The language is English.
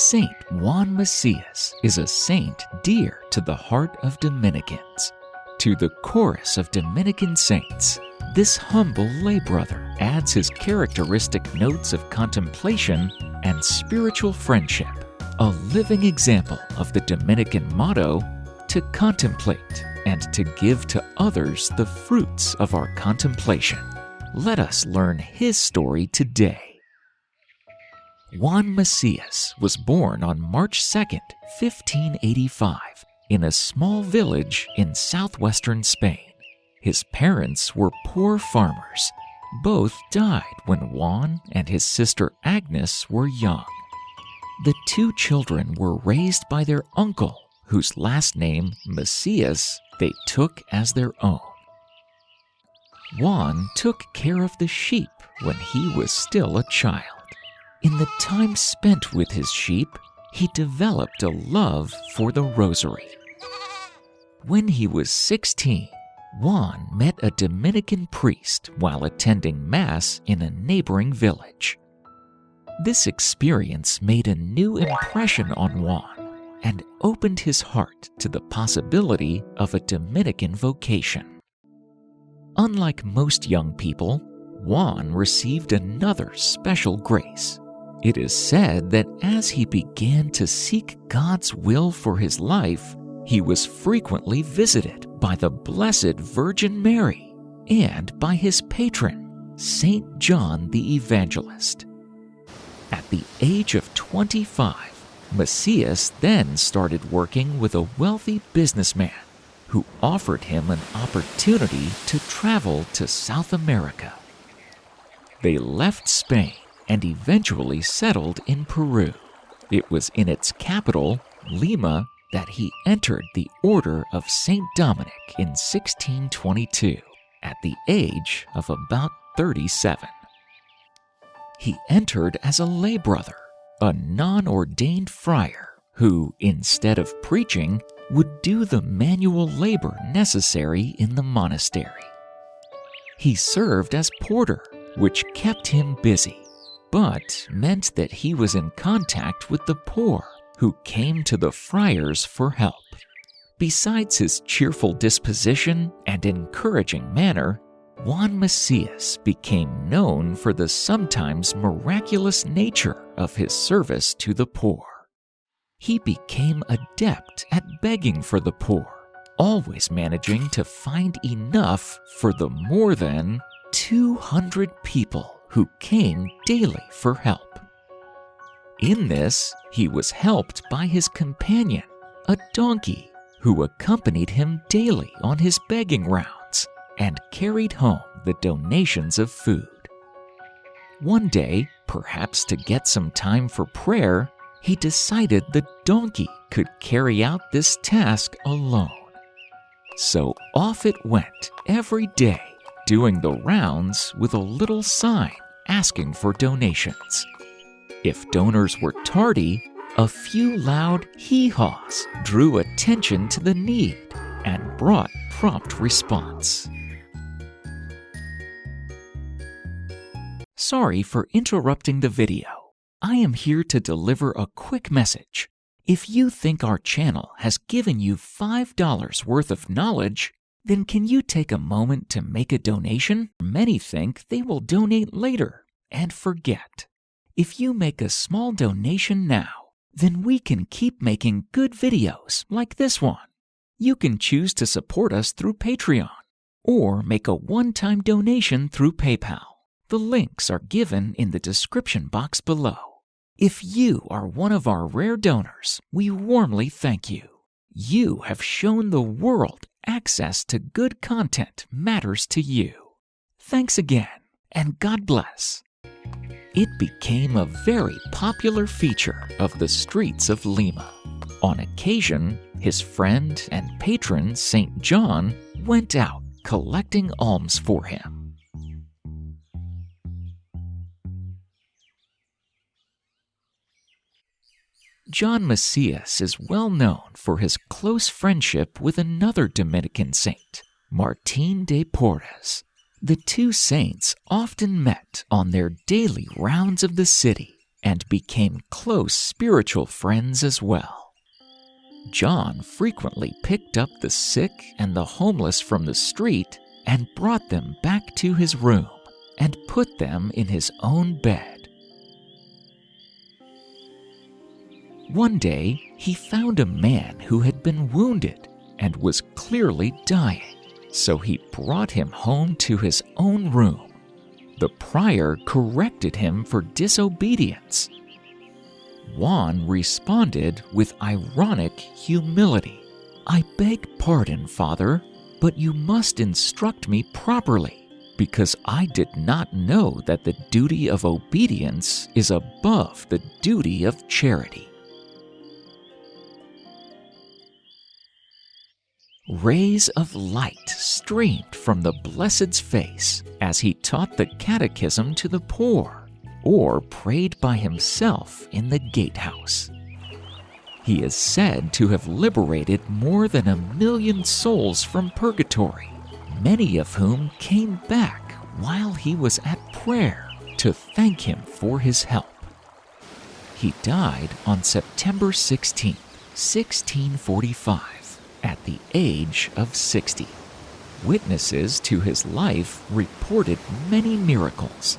Saint Juan Macias is a saint dear to the heart of Dominicans. To the chorus of Dominican saints, this humble lay brother adds his characteristic notes of contemplation and spiritual friendship, a living example of the Dominican motto, to contemplate and to give to others the fruits of our contemplation. Let us learn his story today. Juan Macias was born on March 2nd, 1585, in a small village in southwestern Spain. His parents were poor farmers. Both died when Juan and his sister Agnes were young. The two children were raised by their uncle, whose last name, Macias, they took as their own. Juan took care of the sheep when he was still a child. In the time spent with his sheep, he developed a love for the rosary. When he was 16, Juan met a Dominican priest while attending Mass in a neighboring village. This experience made a new impression on Juan and opened his heart to the possibility of a Dominican vocation. Unlike most young people, Juan received another special grace. It is said that as he began to seek God's will for his life, he was frequently visited by the Blessed Virgin Mary and by his patron, Saint John the Evangelist. At the age of 25, Macias then started working with a wealthy businessman who offered him an opportunity to travel to South America. They left Spain and eventually settled in Peru. It was in its capital, Lima, that he entered the Order of St. Dominic in 1622, at the age of about 37. He entered as a lay brother, a non-ordained friar who, instead of preaching, would do the manual labor necessary in the monastery. He served as porter, which kept him busy, but meant that he was in contact with the poor who came to the friars for help. Besides his cheerful disposition and encouraging manner, Juan Macias became known for the sometimes miraculous nature of his service to the poor. He became adept at begging for the poor, always managing to find enough for the more than 200 people who came daily for help. In this, he was helped by his companion, a donkey, who accompanied him daily on his begging rounds and carried home the donations of food. One day, perhaps to get some time for prayer, he decided the donkey could carry out this task alone. So off it went every day, doing the rounds with a little sign asking for donations. If donors were tardy, a few loud hee-haws drew attention to the need and brought prompt response. Sorry for interrupting the video. I am here to deliver a quick message. If you think our channel has given you $5 worth of knowledge, then can you take a moment to make a donation? Many think they will donate later and forget. If you make a small donation now, then we can keep making good videos like this one. You can choose to support us through Patreon or make a one-time donation through PayPal. The links are given in the description box below. If you are one of our rare donors, we warmly thank you. You have shown the world access to good content matters to you. Thanks again, and God bless. It became a very popular feature of the streets of Lima. On occasion, his friend and patron Saint John went out collecting alms for him. John Macias is well known for his close friendship with another Dominican saint, Martin de Porres. The two saints often met on their daily rounds of the city, and became close spiritual friends as well. John frequently picked up the sick and the homeless from the street and brought them back to his room and put them in his own bed. One day, he found a man who had been wounded and was clearly dying, so he brought him home to his own room. The prior corrected him for disobedience. Juan responded with ironic humility. "I beg pardon, Father, but you must instruct me properly, because I did not know that the duty of obedience is above the duty of charity." Rays of light streamed from the Blessed's face as he taught the catechism to the poor, or prayed by himself in the gatehouse. He is said to have liberated more than 1 million souls from purgatory, many of whom came back while he was at prayer to thank him for his help. He died on September 16, 1645, at the age of 60. Witnesses to his life reported many miracles,